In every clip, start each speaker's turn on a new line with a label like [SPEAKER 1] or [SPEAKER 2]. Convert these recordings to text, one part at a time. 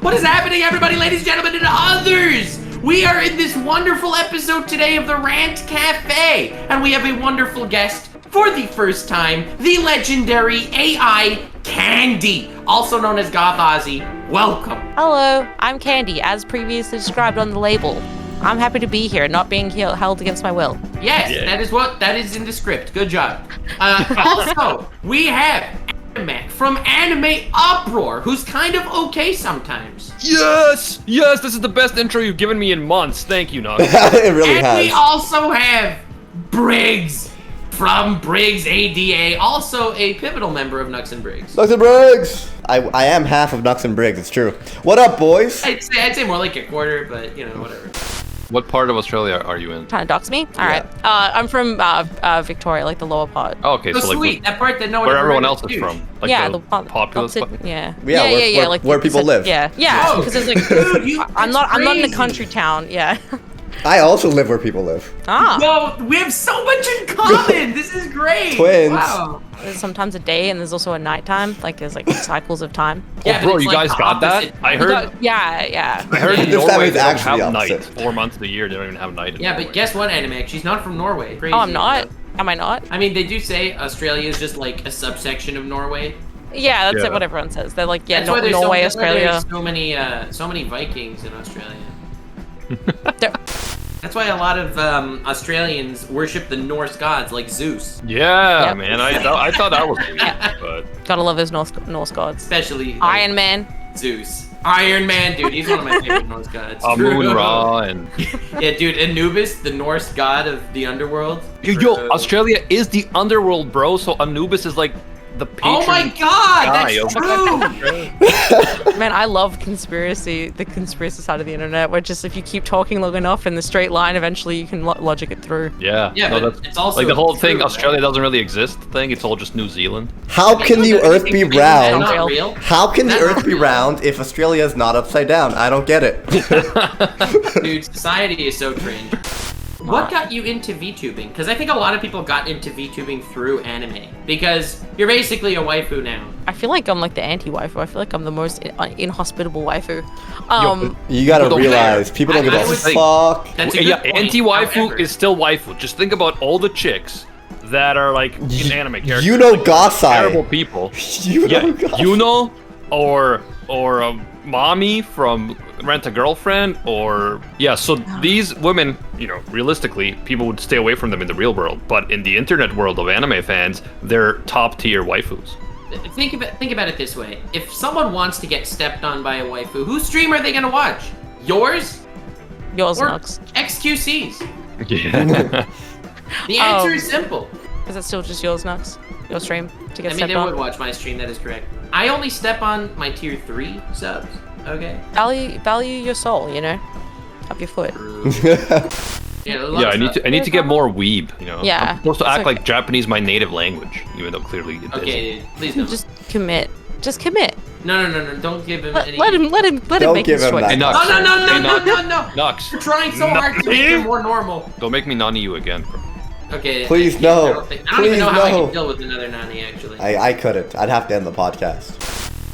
[SPEAKER 1] What is happening, everybody, ladies and gentlemen, and others? We are in this wonderful episode today of the Rant Cafe, and we have a wonderful guest for the first time, the legendary AI Candy, also known as Goth Ozzy. Welcome.
[SPEAKER 2] Hello, I'm Candy, as previously described on the label. I'm happy to be here, not being held against my will.
[SPEAKER 1] Yes, that is in the script. Good job. Also, we have Anime from Anime Uproar, who's kind of okay sometimes.
[SPEAKER 3] Yes, this is the best intro you've given me in months. Thank you, Nox.
[SPEAKER 4] It really
[SPEAKER 1] and
[SPEAKER 4] has.
[SPEAKER 1] we also have Briggs from Briggs ADA, also a pivotal member of Nux and Briggs.
[SPEAKER 4] Nux and Briggs! I am half of Nux and Briggs, it's true. What up, boys?
[SPEAKER 1] I'd say more like a quarter, but you know, whatever.
[SPEAKER 3] What part of Australia are you in?
[SPEAKER 2] Trying to dox me? Alright. I'm from Victoria, like the lower part.
[SPEAKER 3] Oh, okay,
[SPEAKER 1] So
[SPEAKER 3] so like
[SPEAKER 1] sweet, that part that no one
[SPEAKER 3] where
[SPEAKER 1] ever
[SPEAKER 3] everyone
[SPEAKER 1] read
[SPEAKER 3] else
[SPEAKER 1] was
[SPEAKER 3] is
[SPEAKER 1] huge.
[SPEAKER 3] from. Like
[SPEAKER 2] yeah,
[SPEAKER 3] the populous.
[SPEAKER 2] Yeah,
[SPEAKER 4] Yeah, where people live.
[SPEAKER 2] Yeah,
[SPEAKER 1] Oh,
[SPEAKER 2] because there's like,
[SPEAKER 1] dude,
[SPEAKER 2] I'm not in a
[SPEAKER 1] crazy.
[SPEAKER 2] country town. Yeah.
[SPEAKER 4] I also live where people live.
[SPEAKER 2] Ah.
[SPEAKER 1] Whoa, we have so much in common. This is great.
[SPEAKER 4] Twins.
[SPEAKER 1] Wow.
[SPEAKER 2] There's sometimes a day and there's also a nighttime. Like there's like cycles of time.
[SPEAKER 1] Yeah,
[SPEAKER 3] Oh,
[SPEAKER 1] but
[SPEAKER 3] bro,
[SPEAKER 1] it's
[SPEAKER 3] you
[SPEAKER 1] like
[SPEAKER 3] guys
[SPEAKER 1] the
[SPEAKER 3] got that?
[SPEAKER 1] opposite.
[SPEAKER 3] I heard.
[SPEAKER 2] Yeah.
[SPEAKER 3] I heard in
[SPEAKER 4] This time
[SPEAKER 3] Norway
[SPEAKER 4] it's
[SPEAKER 3] they don't
[SPEAKER 4] actually
[SPEAKER 3] have night.
[SPEAKER 4] opposite.
[SPEAKER 3] 4 months of the year they don't even have night.
[SPEAKER 1] Yeah, but
[SPEAKER 3] anymore.
[SPEAKER 1] guess what, Anime? She's not from Norway. Crazy.
[SPEAKER 2] Oh, I'm not. Am I not?
[SPEAKER 1] I mean, they do say Australia is just like a subsection of Norway.
[SPEAKER 2] Yeah, that's
[SPEAKER 3] Yeah.
[SPEAKER 2] what everyone says. They're like, yeah,
[SPEAKER 1] That's why there's
[SPEAKER 2] Norway,
[SPEAKER 1] that's why
[SPEAKER 2] Australia.
[SPEAKER 1] there's so many Vikings in Australia.
[SPEAKER 2] They're-
[SPEAKER 1] That's why a lot of Australians worship the Norse gods like Zeus,
[SPEAKER 3] Yeah,
[SPEAKER 2] Yep.
[SPEAKER 3] man. I thought that was weird, but
[SPEAKER 2] Gotta love those Norse gods.
[SPEAKER 1] especially like,
[SPEAKER 2] Iron Man.
[SPEAKER 1] Zeus. Iron Man, dude, he's one of my favorite Norse gods.
[SPEAKER 3] Amun Ra and
[SPEAKER 1] Yeah, dude, Anubis, the Norse god of the underworld.
[SPEAKER 3] yo, Australia is the underworld, bro. So Anubis is like the patron.
[SPEAKER 1] Oh my god,
[SPEAKER 3] guy
[SPEAKER 1] that's
[SPEAKER 3] of-
[SPEAKER 1] true!
[SPEAKER 2] Man, I love the conspiracy side of the internet, where just if you keep talking long enough in the straight line, eventually you can logic it through.
[SPEAKER 3] Yeah,
[SPEAKER 1] Yeah,
[SPEAKER 3] no,
[SPEAKER 1] but
[SPEAKER 3] that's
[SPEAKER 1] it's also
[SPEAKER 3] like the whole thing.
[SPEAKER 1] true,
[SPEAKER 3] Australia doesn't really exist thing. It's all just New Zealand.
[SPEAKER 4] How can the Earth be
[SPEAKER 1] Is that
[SPEAKER 4] round?
[SPEAKER 1] not real?
[SPEAKER 4] How can the
[SPEAKER 1] Is that
[SPEAKER 4] Earth
[SPEAKER 1] not
[SPEAKER 4] be
[SPEAKER 1] real?
[SPEAKER 4] round if Australia is not upside down? I don't get it.
[SPEAKER 1] Dude, society is so cringe. What got you into VTubing? Because I think a lot of people got into VTubing through anime. Because you're basically a waifu now.
[SPEAKER 2] I feel like I'm like the anti-waifu. I feel like I'm the most inhospitable waifu.
[SPEAKER 4] You gotta
[SPEAKER 3] People don't
[SPEAKER 4] realize, people don't
[SPEAKER 1] I
[SPEAKER 4] give a
[SPEAKER 1] would think-
[SPEAKER 4] fuck.
[SPEAKER 1] That's a good
[SPEAKER 3] Yeah,
[SPEAKER 1] point.
[SPEAKER 3] anti-waifu
[SPEAKER 1] However-
[SPEAKER 3] is still waifu. Just think about all the chicks that are like in anime characters.
[SPEAKER 4] You know
[SPEAKER 3] like, terrible
[SPEAKER 4] Gosai.
[SPEAKER 3] people.
[SPEAKER 4] You know
[SPEAKER 3] Yeah,
[SPEAKER 4] Gosai.
[SPEAKER 3] Yuno or mommy from Rent a Girlfriend or yeah. So these women, you know, realistically, people would stay away from them in the real world, but in the internet world of anime fans, they're top tier waifus.
[SPEAKER 1] Think about it this way. If someone wants to get stepped on by a waifu, whose stream are they gonna watch? Yours
[SPEAKER 2] Yours,
[SPEAKER 1] or
[SPEAKER 2] Nux.
[SPEAKER 1] XQC's?
[SPEAKER 3] Yeah.
[SPEAKER 1] The answer
[SPEAKER 2] Oh.
[SPEAKER 1] is simple.
[SPEAKER 2] Is it still just yours, Nux? Your stream to get
[SPEAKER 1] I mean,
[SPEAKER 2] stepped
[SPEAKER 1] they
[SPEAKER 2] on?
[SPEAKER 1] would watch my stream, that is correct. I only step on my tier 3 subs, okay?
[SPEAKER 2] Value your soul, you know? Up your foot.
[SPEAKER 1] Yeah,
[SPEAKER 3] Yeah, I need to get more weeb. You know,
[SPEAKER 2] Yeah,
[SPEAKER 3] I'm supposed to
[SPEAKER 2] it's
[SPEAKER 3] act
[SPEAKER 2] okay.
[SPEAKER 3] like Japanese my native language, even though clearly it isn't.
[SPEAKER 1] Okay, dude, please don't.
[SPEAKER 2] Just commit. Just commit.
[SPEAKER 1] No, don't give him
[SPEAKER 2] Let
[SPEAKER 1] any...
[SPEAKER 2] him
[SPEAKER 4] Don't
[SPEAKER 2] make
[SPEAKER 4] give
[SPEAKER 2] his
[SPEAKER 4] him
[SPEAKER 2] choice.
[SPEAKER 4] that.
[SPEAKER 3] Hey, Nux.
[SPEAKER 1] No.
[SPEAKER 3] Nux.
[SPEAKER 1] You're trying so hard to make him more normal.
[SPEAKER 3] Don't make me nanny you again, bro.
[SPEAKER 1] Okay.
[SPEAKER 4] Please,
[SPEAKER 1] I
[SPEAKER 4] no.
[SPEAKER 1] don't even know
[SPEAKER 4] Please,
[SPEAKER 1] how I
[SPEAKER 4] no.
[SPEAKER 1] can deal with another nanny, actually.
[SPEAKER 4] I couldn't. I'd have to end the podcast.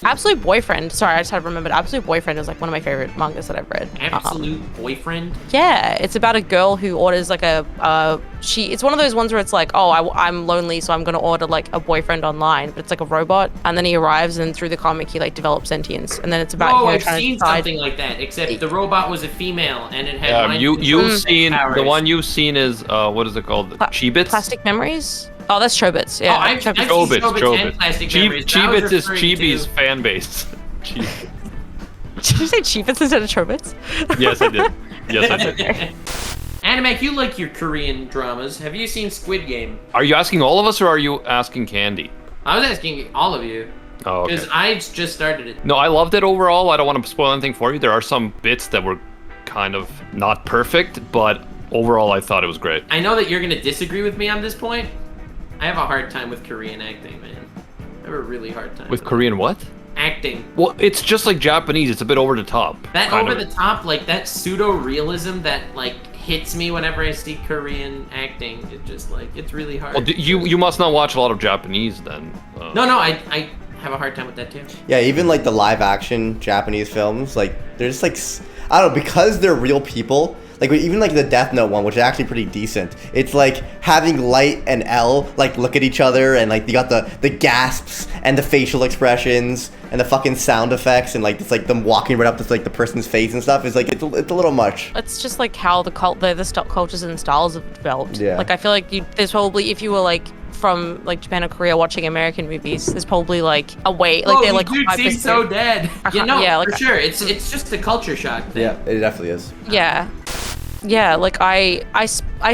[SPEAKER 2] Absolute Boyfriend. Sorry, I just had remembered. Absolute Boyfriend is like one of my favorite mangas that I've read.
[SPEAKER 1] Absolute boyfriend?
[SPEAKER 2] Yeah, it's about a girl who orders like it's one of those ones where it's like, oh, I'm lonely, so I'm gonna order like a boyfriend online, but it's like a robot, and then he arrives, and through the comic he like develops sentience, and then it's about
[SPEAKER 1] Oh,
[SPEAKER 2] her
[SPEAKER 1] I've
[SPEAKER 2] trying
[SPEAKER 1] seen
[SPEAKER 2] to decide.
[SPEAKER 1] something like that, except the robot was a female, and it had mind
[SPEAKER 3] You've
[SPEAKER 1] control
[SPEAKER 3] seen
[SPEAKER 1] powers.
[SPEAKER 3] the one you've seen is what is it called? Chibits.
[SPEAKER 2] Plastic Memories. Oh, that's Chobits.
[SPEAKER 1] Oh,
[SPEAKER 2] Yeah,
[SPEAKER 1] I've
[SPEAKER 2] Chobits.
[SPEAKER 1] seen
[SPEAKER 3] Chobits.
[SPEAKER 1] Chobits and Plastic Memories, but I was
[SPEAKER 3] Chibits is
[SPEAKER 1] referring
[SPEAKER 3] Chibi's
[SPEAKER 1] to-
[SPEAKER 3] fan base.
[SPEAKER 2] Did you say Chobits instead of Chobits?
[SPEAKER 3] Yes, I did. Yes, I did.
[SPEAKER 1] Animac, you like your Korean dramas. Have you seen Squid Game?
[SPEAKER 3] Are you asking all of us, or are you asking Candy?
[SPEAKER 1] I was asking all of you.
[SPEAKER 3] Oh, okay.
[SPEAKER 1] Because I just started it.
[SPEAKER 3] No, I loved it overall. I don't want to spoil anything for you. There are some bits that were kind of not perfect, but overall, I thought it was great.
[SPEAKER 1] I know that you're going to disagree with me on this point. I have a hard time with Korean acting, man. I have a really hard time.
[SPEAKER 3] With Korean what?
[SPEAKER 1] Acting.
[SPEAKER 3] Well, it's just like Japanese. It's a bit over the top.
[SPEAKER 1] That
[SPEAKER 3] kind
[SPEAKER 1] over
[SPEAKER 3] of.
[SPEAKER 1] the top, like that pseudo-realism that like hits me whenever I see Korean acting. It just like, it's really hard.
[SPEAKER 3] Well, you must not watch a lot of Japanese then.
[SPEAKER 1] No, I have a hard time with that too.
[SPEAKER 4] Yeah, even like the live action Japanese films, like they're just like I don't know, because they're real people. Like even like the Death Note one, which is actually pretty decent. It's like having Light and L like look at each other, and like you got the gasps and the facial expressions and the fucking sound effects, and like it's like them walking right up to like the person's face and stuff. Is like it's a little much.
[SPEAKER 2] It's just like how the stock cultures and styles have developed.
[SPEAKER 4] Yeah.
[SPEAKER 2] Like I feel like there's probably, if you were like from like Japan or Korea watching American movies, there's probably like a way like they're like
[SPEAKER 1] dude seems so dead. You know,
[SPEAKER 2] yeah, like,
[SPEAKER 1] for sure. It's just a culture shock thing.
[SPEAKER 4] Yeah, it definitely is.
[SPEAKER 2] Yeah, like I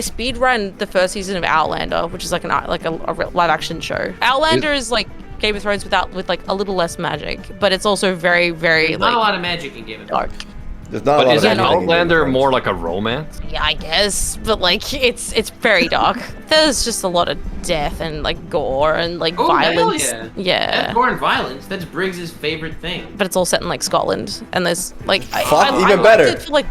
[SPEAKER 2] speed run the first season of Outlander, which is like a live action show. Outlander is like Game of Thrones with like a little less magic, but it's also very
[SPEAKER 1] There's
[SPEAKER 2] like
[SPEAKER 1] not a lot of magic in Game of Thrones.
[SPEAKER 2] dark.
[SPEAKER 4] There's not a
[SPEAKER 3] But
[SPEAKER 4] lot
[SPEAKER 3] isn't
[SPEAKER 4] of anything in
[SPEAKER 3] Outlander
[SPEAKER 4] Game of
[SPEAKER 3] more
[SPEAKER 4] Thrones.
[SPEAKER 3] like a romance?
[SPEAKER 2] Yeah, I guess, but like it's very dark. There's just a lot of death and like gore and like violence.
[SPEAKER 1] Hell yeah.
[SPEAKER 2] Yeah.
[SPEAKER 1] That's gore and violence. That's Briggs's favorite thing.
[SPEAKER 2] But it's all set in like Scotland, and there's like
[SPEAKER 4] even better.
[SPEAKER 2] liked it for, like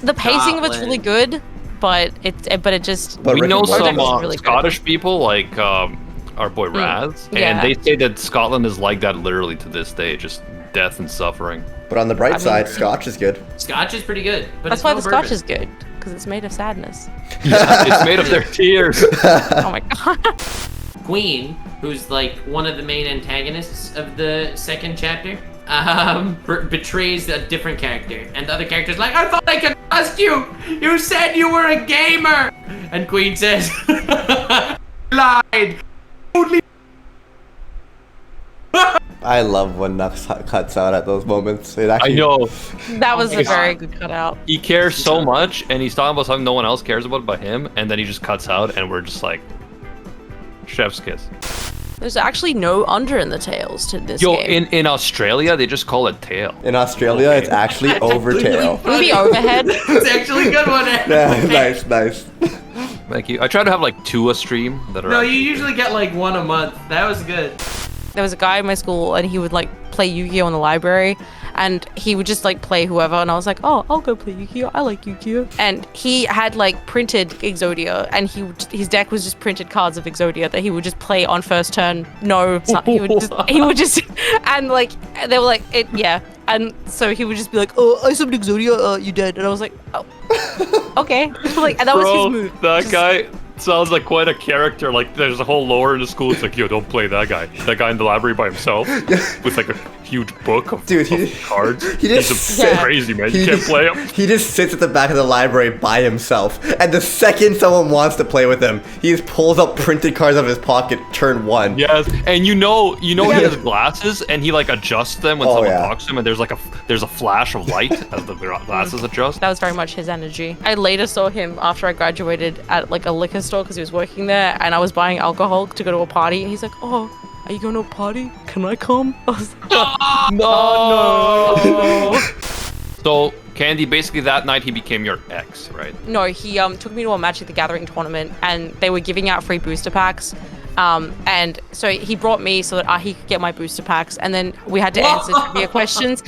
[SPEAKER 2] the pacing of it's really good, but it just
[SPEAKER 4] But
[SPEAKER 3] We
[SPEAKER 4] Rick
[SPEAKER 3] know
[SPEAKER 4] and Morty
[SPEAKER 3] some
[SPEAKER 2] is really good.
[SPEAKER 3] Scottish people, like our boy Raz,
[SPEAKER 2] yeah.
[SPEAKER 3] and they say that Scotland is like that literally to this day, just death and suffering.
[SPEAKER 4] But on the bright side, Scotch is good.
[SPEAKER 1] Scotch is pretty good, but
[SPEAKER 2] that's
[SPEAKER 1] it's
[SPEAKER 2] why
[SPEAKER 1] no
[SPEAKER 2] the Scotch
[SPEAKER 1] bourbon.
[SPEAKER 2] is good, because it's made of sadness.
[SPEAKER 3] It's made of their tears.
[SPEAKER 2] Oh my god.
[SPEAKER 1] Queen, who's like one of the main antagonists of the second chapter, betrays a different character, and the other character's like, I thought I could trust you! You said you were a gamer! And Queen says, lied! Only
[SPEAKER 4] I love when Nux cuts out at those moments. It
[SPEAKER 3] I
[SPEAKER 4] actually,
[SPEAKER 3] know.
[SPEAKER 2] That was
[SPEAKER 1] my
[SPEAKER 2] a very
[SPEAKER 1] God.
[SPEAKER 2] good cutout.
[SPEAKER 3] He cares so much, and he's talking about something no one else cares about but him, and then he just cuts out, and we're just like, chef's kiss.
[SPEAKER 2] There's actually no under in the tails to this
[SPEAKER 3] Yo,
[SPEAKER 2] game.
[SPEAKER 3] in Australia, they just call it tail.
[SPEAKER 4] In Australia, it's actually overtail.
[SPEAKER 2] Maybe overhead.
[SPEAKER 1] It's actually a good one.
[SPEAKER 4] Yeah, nice.
[SPEAKER 3] Thank you. I try to have like 2 a stream that are.
[SPEAKER 1] No, you usually get like 1 a month. That was good.
[SPEAKER 2] There was a guy in my school, and he would like play Yu-Gi-Oh in the library, and he would just like play whoever, and I was like, oh, I'll go play Yu-Gi-Oh. I like Yu-Gi-Oh. And he had like printed Exodia, and his deck was just printed cards of Exodia that he would just play on first turn. No, it's not, he would just, and like they were like, yeah. And so he would just be like, oh, I summoned Exodia, you dead. And I was like, oh, okay. Like, and that was his move.
[SPEAKER 3] That
[SPEAKER 2] Just-
[SPEAKER 3] guy sounds like quite a character. Like, there's a whole lore in the school. It's like, yo, don't play that guy. That guy in the library by himself with like a huge book of,
[SPEAKER 4] Dude,
[SPEAKER 3] of cards.
[SPEAKER 4] he just
[SPEAKER 3] He's
[SPEAKER 4] sits-
[SPEAKER 3] crazy, man.
[SPEAKER 4] He
[SPEAKER 3] You can't
[SPEAKER 4] just-
[SPEAKER 3] play him.
[SPEAKER 4] He just sits at the back of the library by himself, and the second someone wants to play with him, he just pulls up printed cards out of his pocket, turn 1.
[SPEAKER 3] Yes, and you know he has glasses, and he like adjusts them when
[SPEAKER 4] Oh,
[SPEAKER 3] someone
[SPEAKER 4] yeah.
[SPEAKER 3] talks to him, and there's a flash of light as the glasses adjust.
[SPEAKER 2] That was very much his energy. I later saw him after I graduated at like a liquor store because he was working there, and I was buying alcohol to go to a party, and he's like, oh, are you going to a party? Can I come? I was like,
[SPEAKER 3] No. So Candy, basically that night he became your ex, right?
[SPEAKER 2] no, he took me to a Magic the Gathering tournament, and they were giving out free booster packs. And so he brought me so that he could get my booster packs, and then we had to answer trivia questions.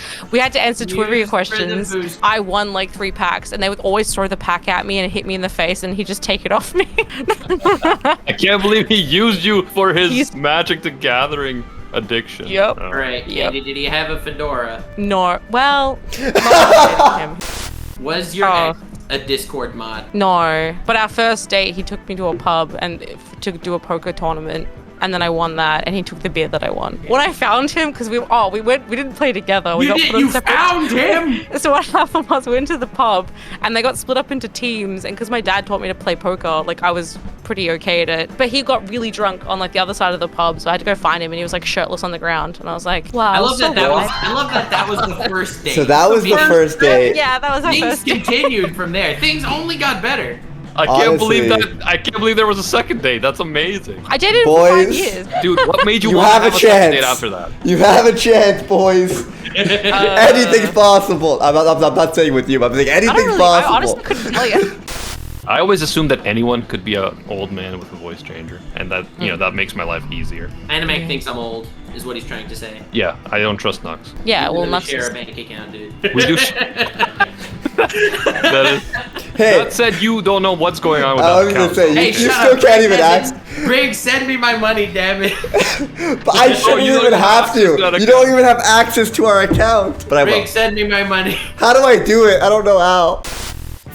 [SPEAKER 1] boost.
[SPEAKER 2] I won like 3 packs, and they would always throw the pack at me and hit me in the face, and he'd just take it off me.
[SPEAKER 3] I can't believe he used you for his
[SPEAKER 2] He's-
[SPEAKER 3] Magic the Gathering addiction.
[SPEAKER 2] Yep.
[SPEAKER 3] Oh.
[SPEAKER 1] Right.
[SPEAKER 2] Yep.
[SPEAKER 1] Did he have a fedora?
[SPEAKER 2] No, well, not him.
[SPEAKER 1] Was your
[SPEAKER 2] Oh.
[SPEAKER 1] ex a Discord mod?
[SPEAKER 2] No, but our first date, he took me to a pub and to do a poker tournament, and then I won that, and he took the beer that I won. When I found him, because we didn't play together. We got put on
[SPEAKER 1] You
[SPEAKER 2] separate.
[SPEAKER 1] found him!
[SPEAKER 2] So what happened was we went to the pub, and they got split up into teams, and because my dad taught me to play poker, like I was pretty okay at it. But he got really drunk on like the other side of the pub, so I had to go find him, and he was like shirtless on the ground, and I was like, wow.
[SPEAKER 1] I love
[SPEAKER 2] so
[SPEAKER 1] that
[SPEAKER 2] wild.
[SPEAKER 1] I love that was the first date.
[SPEAKER 4] So that was the first date.
[SPEAKER 2] Yeah, that was our
[SPEAKER 1] Things
[SPEAKER 2] first date.
[SPEAKER 1] continued from there. Things only got better.
[SPEAKER 3] I can't believe
[SPEAKER 4] Honestly.
[SPEAKER 3] that. I can't believe there was a second date. That's amazing.
[SPEAKER 2] I dated him for 5
[SPEAKER 4] Boys.
[SPEAKER 2] years.
[SPEAKER 3] Dude, what made you,
[SPEAKER 4] You
[SPEAKER 3] want
[SPEAKER 4] have
[SPEAKER 3] to
[SPEAKER 4] a
[SPEAKER 3] have a second
[SPEAKER 4] chance.
[SPEAKER 3] date after that?
[SPEAKER 4] You have a chance, boys. Anything's possible. I'm not saying with you, but I'm saying
[SPEAKER 2] I don't
[SPEAKER 4] anything's
[SPEAKER 2] really, I
[SPEAKER 4] possible.
[SPEAKER 2] honestly couldn't tell you.
[SPEAKER 3] I always assumed that anyone could be an old man with a voice changer, and that that makes my life easier.
[SPEAKER 1] Animac thinks I'm old, is what he's trying to say.
[SPEAKER 3] Yeah, I don't trust Nux.
[SPEAKER 2] Yeah, well,
[SPEAKER 1] We
[SPEAKER 2] Nux
[SPEAKER 1] share
[SPEAKER 2] is
[SPEAKER 1] a bank account, dude.
[SPEAKER 3] We do. That is.
[SPEAKER 4] Hey.
[SPEAKER 3] That said, you don't know what's going on with
[SPEAKER 4] I
[SPEAKER 3] that
[SPEAKER 4] was gonna
[SPEAKER 3] account.
[SPEAKER 4] say, you,
[SPEAKER 1] Hey,
[SPEAKER 4] you
[SPEAKER 1] shut
[SPEAKER 4] still
[SPEAKER 1] up,
[SPEAKER 4] can't even
[SPEAKER 1] Briggs,
[SPEAKER 4] ask.
[SPEAKER 1] Briggs, send me my money, damn it.
[SPEAKER 4] But I shouldn't
[SPEAKER 3] you don't
[SPEAKER 4] even
[SPEAKER 3] even
[SPEAKER 4] have
[SPEAKER 3] have
[SPEAKER 4] to.
[SPEAKER 3] access to that
[SPEAKER 4] You don't
[SPEAKER 3] account.
[SPEAKER 4] even have access to our account. But I will.
[SPEAKER 1] Briggs, send me my money.
[SPEAKER 4] How do I do it? I don't know how.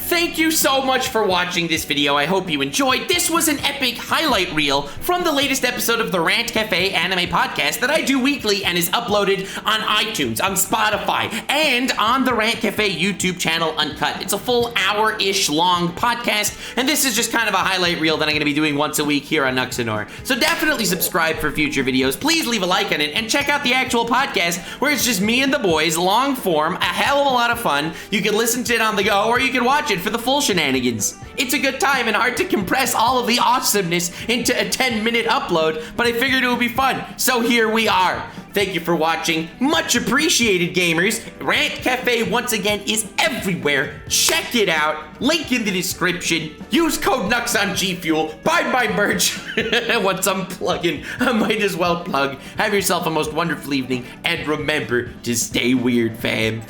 [SPEAKER 1] Thank you so much for watching this video. I hope you enjoyed. This was an epic highlight reel from the latest episode of the Rant Cafe anime podcast that I do weekly and is uploaded on iTunes, on Spotify, and on the Rant Cafe YouTube channel Uncut. It's a full hour-ish long podcast, and this is just kind of a highlight reel that I'm going to be doing once a week here on Nuxanor. So definitely subscribe for future videos. Please leave a like on it and check out the actual podcast where it's just me and the boys, long form, a hell of a lot of fun. You can listen to it on the go or you can watch it for the full shenanigans. It's a good time and hard to compress all of the awesomeness into a 10-minute upload, but I figured it would be fun, so here we are. Thank you for watching. Much appreciated, gamers. Rant Cafe, once again, is everywhere. Check it out. Link in the description. Use code NUX on G Fuel. Buy my merch. Once I'm plugging, I might as well plug. Have yourself a most wonderful evening, and remember to stay weird, fam.